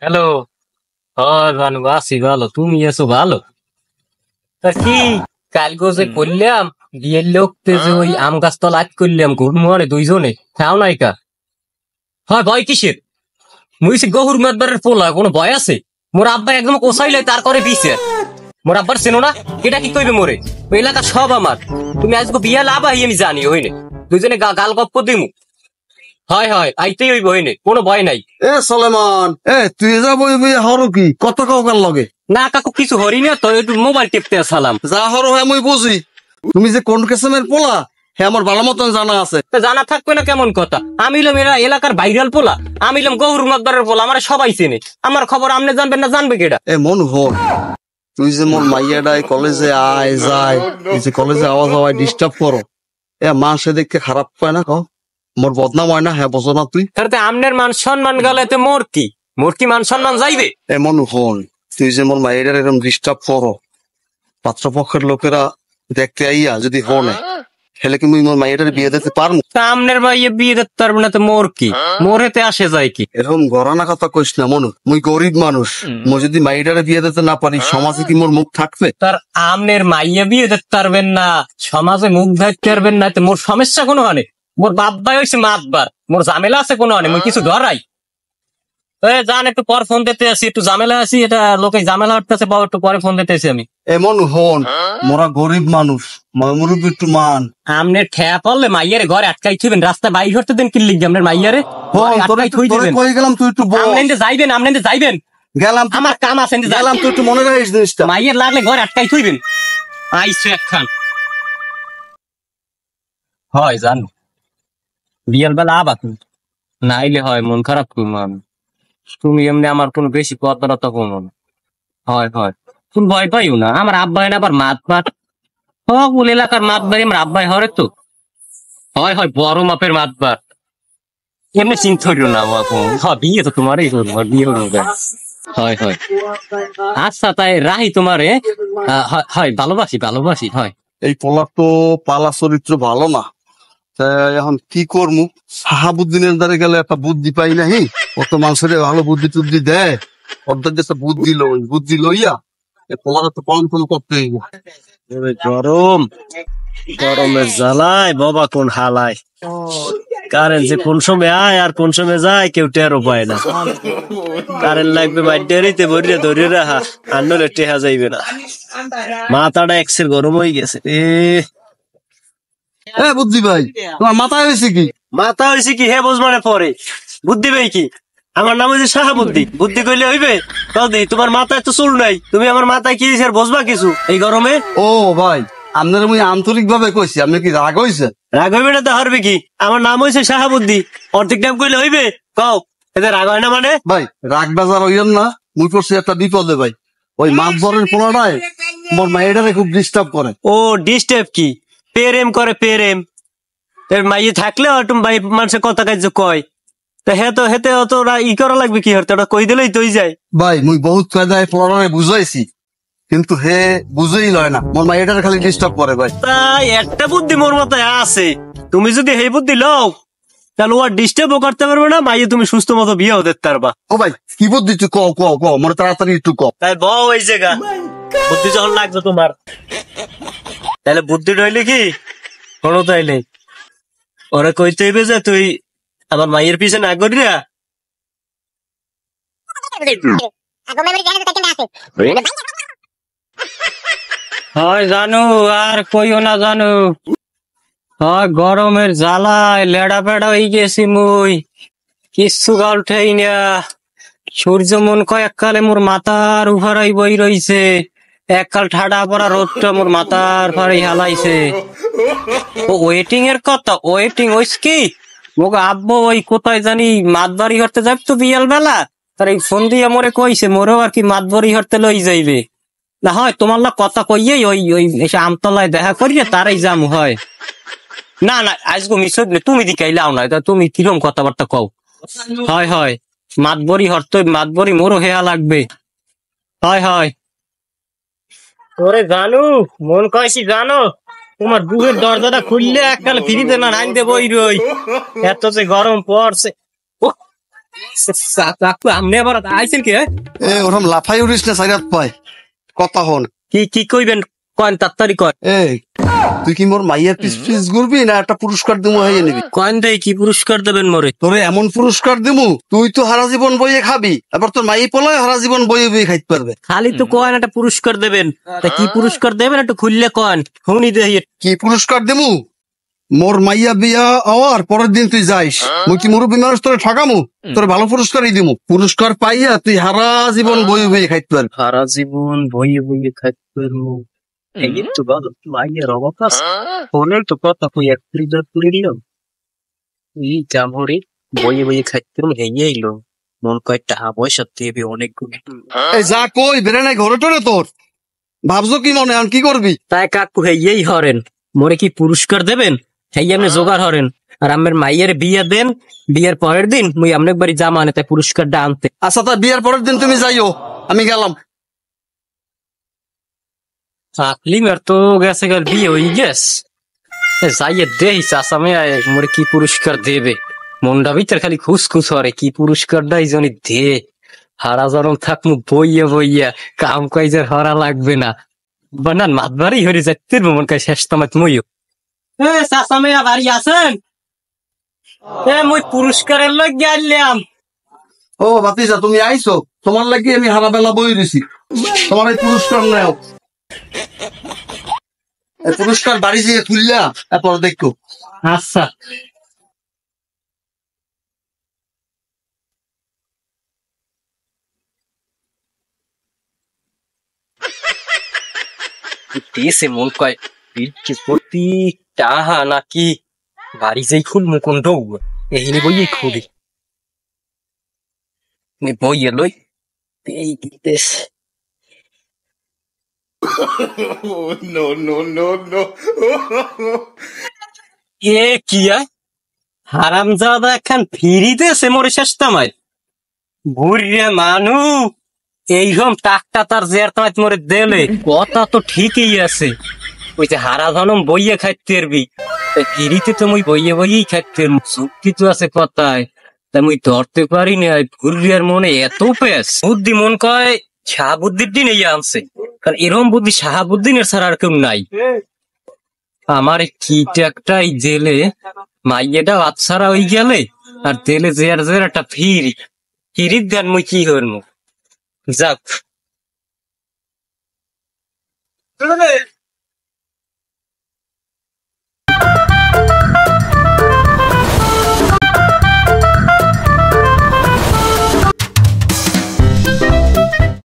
Hello. হয় ভানু, আছি ভালো, তুমি আছো ভালো? তা কি কালকে যে করলাম বিয়ের লোকতে যে ওই আম গাছ তলা আট করলাম ঘুর মনে দুইজনে খাও নাই কা। হয় ভয় কিসের? মুইছে গহুর মেদবারের পোলা, কোনো ভয় আছে? মোর আব্বা একদম কোসাইলে তার করে দিছে। মোর আব্বার চেনো না? এটা কি কইবে মোরে? ওই এলাকা সব আমার। তুমি আজকে বিয়া লাভ আই আমি জানি হইনে দুইজনে গাল গপ্প দিমু। হয় হয় আইতেই হইব হইনে, কোনো ভয় নাই। এ সলেমান, তুই যা বই হরো কি কত কাউকার লগে না কাকু কিছু হরি না তো, একটু মোবাইল টিপতে সালাম। যা হরো হ্যাঁ মুই বুঝি। তুমি যে কোন কেসমের পোলা হ্যাঁ আমার ভালো মতন জানা আছে। তা জানা থাকবে না কেমন কথা? আমি হলাম এরা এলাকার ভাইরাল পোলা, আমি হলাম গহুর মতবারের পোলা, আমার সবাই চেনে। আমার খবর আপনি জানবেন না, জানবে কেডা? মন হন, তুই যে মোর মাইয়াডাই কলেজে আয় যায়, তুই যে কলেজে আওয়াজ হওয়ায় ডিস্টার্ব করো, মা সে দেখতে খারাপ পায় না? কও মোর বদনাম হয় না? হ্যাঁ বসো না তুই। তাহলে আমনের মান সম্মান গেলে মোর কি মান সম্মান যাইবে? মন হন, তুই যে মোর মাইয়াডার এরকম ডিস্টার্ব করো, পাত্রপক্ষের লোকেরা দেখতে আইয়া যদি হনে হেলে কি মুই মোর মাইয়াটার বিয়ে দিতে পারবো? তা আমনের ভাইয়ে বিয়ে দিতে পারবে না তো মোর কি? মোর হেতে আসে যায় কি? এরকম গড়ানা কথা কইস না মনু, মুই গরিব মানুষ, মই যদি মাইয়াটারে বিয়ে দিতে না পারি সমাজে কি মোর মুখ থাকবে? তার আমনের মাইয়া বিয়ে দিতে পারবেন না, সমাজে মুখ ধাইতে পারবেন না, তো মোর সমস্যা কোনো হানে? মোর বাপ ভাই হয়েছে মাতবার, মোর ঝামেলা আছে কোনো হানে? মুই কিছু ধরাই জান একটু পর ফোন দিতে আসি, একটু ঝামেলা আছি, এটা লোকে ঝামেলা হচ্ছে, বাবা একটু পরে ফোন দিতে আসি আমি। এমন হন, মোরা গরিব মানুষ, মুরুব একটু মান। আমনে ঠেয়া পড়লে মাইয়ারে ঘরে আটকাই থইবেন, রাস্তা বাইর করতে দেন কিনলি আপনার মাইয়ারে আটকাই থই দিবেন। কই গেলাম তুই একটু বল। আমনে যাইবেন, আমনে যাইবেন, গেলাম আমার কাম আছে, গেলাম, তুই একটু মনে রাখিস জিনিসটা। মাইয়ের লাগলে ঘরে আটকাই থইবেন। আইসো একখান হয় জানো বিয়াল বেলা আবা তুমি না আইলে হয় মন খারাপ করবো আমি। তুমি এমনি আমার কোনো বেশি কথাবার্তা করবো না। হয় হয় তুমি ভয় পাইও না, আমার আব্বাই না আবার মাত মাত সকল এলাকার মাত বাড়ি আমার আব্বাই হরে তো। হয় হয় বড় মাপের মাত বার, এমনি চিন্তা করিও না আমার বিয়ে তো তোমারই করবো, বিয়ে করবো। হয় হয় আচ্ছা তাই রাহি তোমারে হয় ভালোবাসি ভালোবাসি হয়। এই পোলার তো পালা চরিত্র ভালো না, এখন কি করমু? সাহাবুদ্দিনের দ্বারে গেলে একটা বুদ্ধি পাই নাহি, কত মানুষের ভালো বুদ্ধি টুদ্ধি দেয়, অর্ধেক দেশে বুদ্ধি লইয়া পোলার তো পালন করতে হইব। গরম, গরমের জ্বালায় বাবা কোন হালায়, কারেন্ট যে কোন সময় আয় আর কোন সময় যায় কেউ টেরও পায় না। কারেন্ট লাগবে বাইরে ভরিয়ে ধরে রাখা, আর নলে টেহা যাইবে না। মাথাটা এক্সের গরম হয়ে গেছে বুদ্ধি ভাই, তোমার মাথায় হয়েছে কি? মাথা হয়েছে কি হে বুঝবানে পরে, বুদ্ধি ভাই কি? আমার নাম হয়েছে শাহাবুদ্দি, বুদ্ধি কইলে হইবে? কদি তোমার মাথায় তো চুল নাই, তুমি আমার মাথায় কি দিছে বুঝবা কিছু এই গরমে? ও ভাই, আপনার মুই আন্তরিক ভাবে কইছি, আপনি কি রাগ হয়েছে? রাগ হইবে না তো হারবে কি? আমার নাম হয়েছে শাহাবুদ্দি, অর্ধেক নাম কইলে হইবে? কও এদের রাগ হয় না মানে? ভাই রাগ বাজার হইয়েন না, মুই পড়ছি একটা বিপদে ভাই। ওই মাছ ধরের পোলাটায় মোর মাইয়াটারে খুব ডিস্টার্ব করে। ও ডিস্টার্ব কি? প্রেম করে প্রেম, মাইয়ে থাকলে একটু ভাই মানুষের কথা কাজ কয়, তা হেতে অত ই করা লাগবে কি? হতে ওটা কই দিলেই তৈ যায়। ভাই মুই বহুত কায়দায় পোলাটারে বুঝাইছি, কিন্তু হে বুঝেই লয় না, মোর মাইয়াটারে খালি ডিস্টার্ব করে ভাই। তাই একটা বুদ্ধি মোর মাথায় আছে, তুমি যদি এই বুদ্ধি লও তাহলে ও আর ডিস্টার্বও করতে পারবে না, মাইয়ে তুমি সুস্থ মতো বিয়ে হতে পারবা। ও ভাই কি বুদ্ধি তুই ক মোর তাড়াতাড়ি একটু ক। তাই বউ এই জায়গা বুদ্ধি যখন লাগবে তোমার, তাহলে বুদ্ধি রইলে কি কোনো তাইলে ওরা কইতে হইবে যে তুই আমার মাইয়ের পিছে না করিয়া হয় জানু আর কইও না জানু, হয় গরমের জ্বালায় লেড়া পেড়া হয়ে গেছি মুই, কিচ্ছু গাল ঠেই না। সূর্য মন কয় এককালে মোর মাথার উফারাই বই রইছে, এককাল ঠাডা পড়া রোদটা মোর মাথার ফাড়াই হালাইছে। ও ওয়েটিং এর কথা, ওয়েটিং ওইস কি মোক আব্বু ওই কোথায় জানি মাতবাড়ি হরতে যাবে তো বিয়াল বেলা, তার এই ফোন দিয়ে মোরে কইছে মোরেও আর কি মাতবাড়ি হরতে লই যাইবে। না হয় তোমার না কথা কইয়েই ওই ওই এসে আমতলায় দেখা করিয়ে তারাই যাম হয়। না না আজকে মিস তুমি দিকাইলাও না, তুমি কিরম কথাবার্তা কও? হয় হয় মাতবরি হরতে মাতবরি মোরও হেয়া লাগবে। হয় হয় ওরে জানু মন কয়েছি জানো, তোমার বুকের দরজাটা খুললে এককাল ফিরিতে না নাইতে বই রই, এত যে গরম পড়ছে। আপনি আবার আইছেন কি এ ওরম লাফাই উড়িস না সাইরাত পায় কথা হন। কি কি কইবেন কন তাড়াতাড়ি কন। এই তুই কি মোর মাইয়ের পিস পিস ঘুরবি না একটা পুরস্কার দিমু হয়ে নিবি? কন দেই কি পুরস্কার দেবেন মোরে? তোরে এমন পুরস্কার দিমু তুই তো হারা জীবন বইয়ে খাবি, এবার তোর মাই পোলায় হারা জীবন বইয়ে বইয়ে খাইতে পারবে। খালি তো কন একটা পুরস্কার দেবেন, তা কি পুরস্কার দেবেন একটু খুললে কন শুনি দেই। কি পুরস্কার দিমু? মোর মাইয়া বিয়া হওয়ার পরের দিন তুই যাইস, মুই কি মুরব্বী মানুষ তোরে ঠকামু? তোরে ভালো পুরস্কারই দিমু, পুরস্কার পাইয়া তুই হারা জীবন বইয়ে বইয়ে খাইতে পারবি। সারা জীবন বইয়ে বইয়ে খাইতে পারবো এই তো ভালো মাইয়ের অবকাশ ফোনের তো কথা কই এক ফ্রিজার তুলে দিলাম এই জামরে বইয়ে বইয়ে খাইতে পারবো হেয়ে এলো মন কয় টাকা পয়সা দেবে অনেকগুলো। এই যা কই বেরে নাই ঘরে টরে তোর ভাবছো কি মনে এখন কি করবি? তাই কাকু হেয়েই হরেন মোরে কি পুরস্কার দেবেন? হেই আপনি জোগাড় হরেন আর আমার মাইয়ের বিয়ে দেন, বিয়ের পরের দিন মুই আপনার বাড়ি জামা আনে তাই পুরস্কারটা আনতে। আচ্ছা তা বিয়ার পরের দিন তুমি যাইও, আমি গেলাম। আকলিমের তো গেছে গেল বিয়ে হয়ে গেছে, যাইয়ে দেই চাষামে মোরে কি পুরস্কার দেবে। মনটা ভিতরে খালি খুসখুস হরে কি পুরস্কারটাই জানি দে। হারা জরম থাকমু বইয়া বইয়া কাম কাজের হরা লাগবে না, বানান মাতবারই হরে যাইতে মন কাজ শেষ তোমার মইও। চাষামে বাড়ি আছেন? মুই পুরস্কারের লগ গেলাম। ও বাতিজা তুমি আইছো, তোমার লাগি আমি হারা বেলা বই রয়েছি, তোমার এই পুরস্কার নেও। এই পুরস্কার বাড়ি যেয়ে তুললা এরপর দেখো। আচ্ছা দিয়েছে মন কয় কি প্রতি টাহা নাকি বাড়ি যাই খুল মুকুন্দ এহিনি বইয়ে খুলি বইয়ে লই এই দিতেস। এ কিয়া হারামজাদা এখন ফিরি দেছে মোরে শেষ তামাই বুড়িয়ে মানু এইরকম টাকটা তার জের তামাই মোরে দেলে কথা তো ঠিকই আছে। ওই যে হারা ধনম বইয়ে খাইতে পারবি ফিরিতে তো মুই বইয়ে বইয়েই খাইতে চুক্তি তো আছে কথায়, তা মুই ধরতে পারি না। ভুরিয়ার মনে এত পেস বুদ্ধি মন কয় শাহাবুদ্দিন দিন এই আনছে, কারণ এরকম বুদ্ধি শাহাবুদ্দিনের ছাড়া আর কেউ নাই। আমার কিটা একটাই জেলে মাইয়েটা বাচ্চারা ওই গেলে আর জেলে জের জের একটা ফিরির দেন মুই কি করবো। যাক